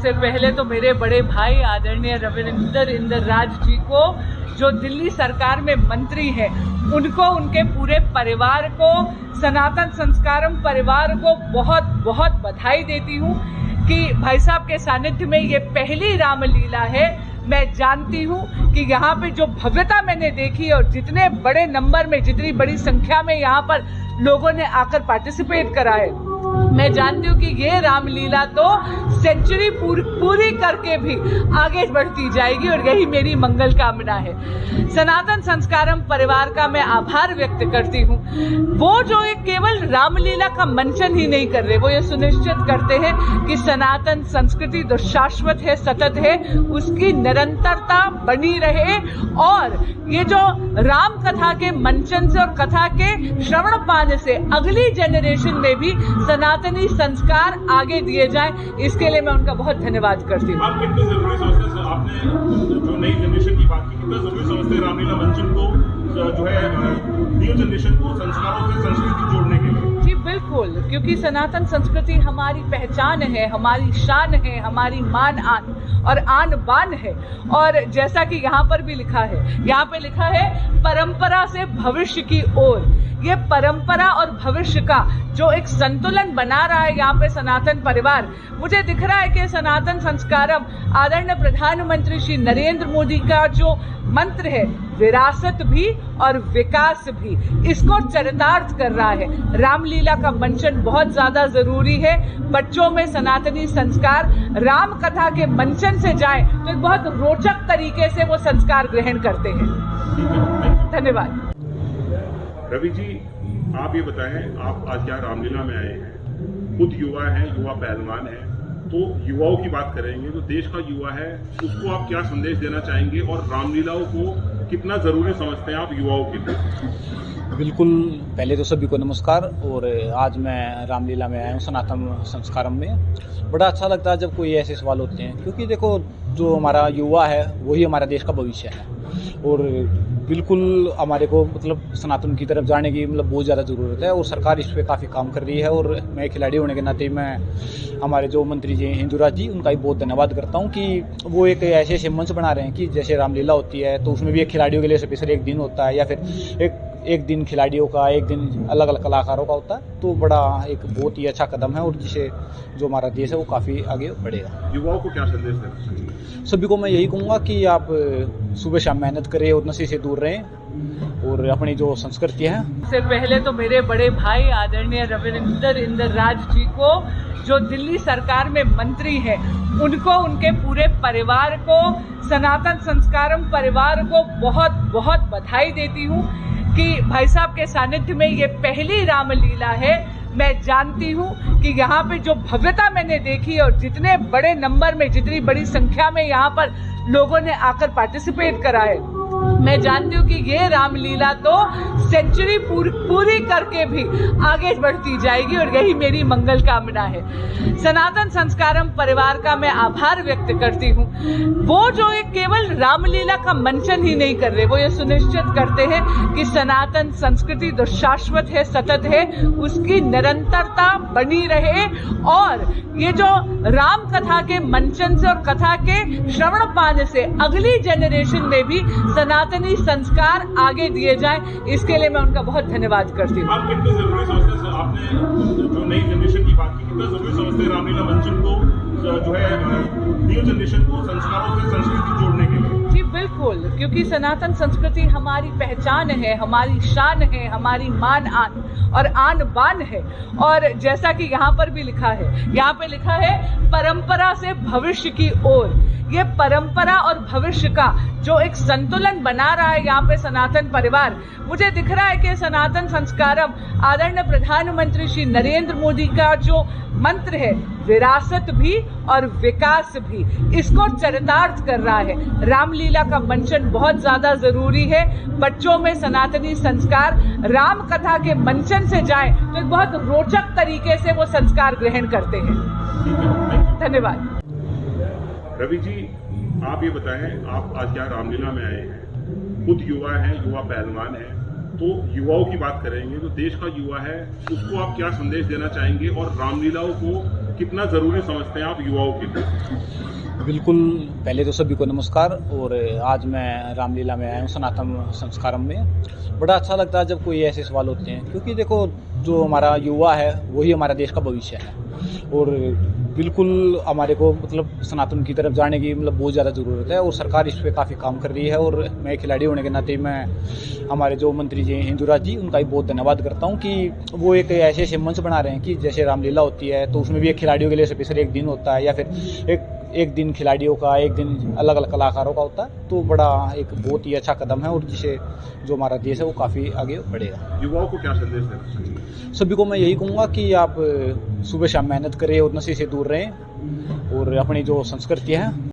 सबसे पहले तो मेरे बड़े भाई आदरणीय रविंदर इंद्रराज जी को, जो दिल्ली सरकार में मंत्री हैं, उनको, उनके पूरे परिवार को, सनातन संस्कारम परिवार को बहुत बहुत बधाई देती हूँ कि भाई साहब के सानिध्य में ये पहली रामलीला है। मैं जानती हूँ कि यहाँ पे जो भव्यता मैंने देखी और जितने बड़े नंबर में, जितनी बड़ी संख्या में यहाँ पर लोगों ने आकर पार्टिसिपेट करा है, मैं जानती हूँ कि ये रामलीला तो सेंचुरी पूरी करके भी आगे बढ़ती जाएगी और यही मेरी मंगल कामना है। सनातन संस्कारम परिवार का मैं आभार व्यक्त करती हूँ। वो जो एक केवल रामलीला का मंचन ही नहीं कर रहे, वो ये सुनिश्चित करते हैं कि सनातन संस्कृति जो शाश्वत है, सतत है, उसकी निरंतरता बनी रहे और ये जो राम कथा के मंचन से और कथा के श्रवण पाने से अगली जनरेशन में भी सनातनी संस्कार आगे दिए जाए, इसके लिए मैं उनका बहुत धन्यवाद करती हूँ। आप कितने जरूरी समझते हैं, आपने जो नई जनरेशन की बात की, कितना जरूरी समझते हैं रामलीला मंचन को, जो है न्यू जनरेशन को संस्कारों से संस्कृति जोड़ने के लिए? जी बिल्कुल, क्योंकि सनातन संस्कृति हमारी पहचान है, हमारी शान है, हमारी मान आन और आन बान है। और जैसा कि यहाँ पर भी लिखा है, यहाँ पे लिखा है परंपरा से भविष्य की ओर। ये परंपरा और भविष्य का जो एक संतुलन बना रहा है यहाँ पे सनातन परिवार, मुझे दिख रहा है कि सनातन संस्कारम आदरणीय प्रधानमंत्री श्री नरेंद्र मोदी का जो मंत्र है, विरासत भी और विकास भी, इसको चरितार्थ कर रहा है। रामलीला का मंचन बहुत ज्यादा जरूरी है। बच्चों में सनातनी संस्कार राम कथा के मंचन से जाए तो एक बहुत रोचक तरीके से वो संस्कार ग्रहण करते हैं। धन्यवाद। रवि जी, आप ये बताएं, आप आज यहाँ रामलीला में आए हैं, खुद युवा हैं, युवा पहलवान हैं, तो युवाओं की बात करेंगे, तो देश का युवा है, उसको आप क्या संदेश देना चाहेंगे और रामलीलाओं को कितना जरूरी समझते हैं आप युवाओं के लिए? बिल्कुल, पहले तो सभी को नमस्कार। और आज मैं रामलीला में आया हूँ सनातन संस्कारम में। बड़ा अच्छा लगता है जब कोई ऐसे सवाल होते हैं, क्योंकि देखो जो हमारा युवा है वही हमारा देश का भविष्य है और बिल्कुल हमारे को मतलब सनातन की तरफ जाने की मतलब बहुत ज़्यादा ज़रूरत है और सरकार इस पे काफ़ी काम कर रही है। और मैं खिलाड़ी होने के नाते मैं हमारे जो मंत्री जी हैं हिंदुराज जी, उनका भी बहुत धन्यवाद करता हूँ कि वो एक ऐसे मंच बना रहे हैं कि जैसे रामलीला होती है तो उसमें भी एक खिलाड़ियों के लिए स्पेशल एक दिन होता है, या फिर एक दिन खिलाड़ियों का, एक दिन अलग अलग कलाकारों का होता है। तो बड़ा एक बहुत ही अच्छा कदम है और जिसे जो हमारा देश है वो काफ़ी आगे बढ़ेगा। युवाओं को क्या संदेश देना चाहिए? सभी को मैं यही कहूँगा कि आप सुबह शाम मेहनत करें और नशे से दूर रहें और अपनी जो संस्कृति है। सबसे पहले तो मेरे बड़े भाई आदरणीय रविंदर इंद्रराज जी को, जो दिल्ली सरकार में मंत्री हैं, उनको, उनके पूरे परिवार को, सनातन संस्कारम परिवार को बहुत बहुत बधाई देती हूँ कि भाई साहब के सानिध्य में ये पहली रामलीला है। मैं जानती हूँ कि यहाँ पे जो भव्यता मैंने देखी और जितने बड़े नंबर में, जितनी बड़ी संख्या में यहाँ पर लोगों ने आकर पार्टिसिपेट करा है, मैं जानती हूँ कि ये रामलीला तो सेंचुरी पूरी करके भी आगे बढ़ती जाएगी और यही मेरी मंगल कामना है। सनातन संस्कारम परिवार का मैं आभार व्यक्त करती हूँ। वो जो एक केवल रामलीला का मंचन ही नहीं कर रहे, वो ये सुनिश्चित करते हैं कि सनातन संस्कृति जो शाश्वत है, सतत है, उसकी निरंतरता बनी रहे और ये जो राम कथा के मंचन से और कथा के श्रवण पाने से अगली जनरेशन में भी सनातनी संस्कार आगे दिए जाए, इसके लिए मैं उनका बहुत धन्यवाद करती हूँ। आप कितने जरूरी समझते हैं, आपने जो नई जनरेशन की बात की, कितना जरूरी समझते हैं रामलीला मंचन को, जो है न्यू जनरेशन को संस्कारों से संस्कृति जोड़ने के लिए? जी बिल्कुल, क्योंकि सनातन संस्कृति हमारी पहचान है, हमारी शान है, हमारी मान आन और आन बान है। और जैसा कि यहाँ पर भी लिखा है, यहाँ पे लिखा है परंपरा से भविष्य की ओर। ये परंपरा और भविष्य का जो एक संतुलन बना रहा है यहाँ पे सनातन परिवार, मुझे दिख रहा है कि सनातन संस्कारम आदरणीय प्रधानमंत्री श्री नरेंद्र मोदी का जो मंत्र है, विरासत भी और विकास भी, इसको चरितार्थ कर रहा है। रामलीला का मंचन बहुत ज्यादा जरूरी है। बच्चों में सनातनी संस्कार राम कथा के मंचन से जाए तो एक बहुत रोचक तरीके से वो संस्कार ग्रहण करते हैं। धन्यवाद। रवि जी, आप ये बताएं, आप आज यहाँ रामलीला में आए हैं, खुद युवा हैं, युवा पहलवान हैं, तो युवाओं की बात करेंगे, तो देश का युवा है, उसको आप क्या संदेश देना चाहेंगे और रामलीलाओं को कितना जरूरी समझते हैं आप युवाओं के लिए? बिल्कुल, पहले तो सभी को नमस्कार। और आज मैं रामलीला में आया हूँ सनातन संस्कारम में। बड़ा अच्छा लगता है जब कोई ऐसे सवाल होते हैं, क्योंकि देखो जो हमारा युवा है वही हमारा देश का भविष्य है। और बिल्कुल हमारे को मतलब सनातन की तरफ जाने की मतलब बहुत ज़्यादा ज़रूरत है, और सरकार इस पर काफ़ी काम कर रही है। और मैं खिलाड़ी होने के नाते मैं हमारे जो मंत्री जी हिंदुराज जी, उनका भी बहुत धन्यवाद करता हूँ कि वो एक ऐसे ऐसे मंच बना रहे हैं कि जैसे रामलीला होती है तो उसमें भी एक खिलाड़ियों के लिए स्पेशल एक दिन होता है, या फिर एक दिन खिलाड़ियों का, एक दिन अलग अलग कलाकारों का होता है। तो बड़ा एक बहुत ही अच्छा कदम है, और जिससे जो हमारा देश है वो काफ़ी आगे बढ़ेगा। युवाओं को क्या संदेश देना चाहिए? सभी को मैं यही कहूँगा कि आप सुबह शाम मेहनत करें और नशे से दूर रहें, और अपनी जो संस्कृति है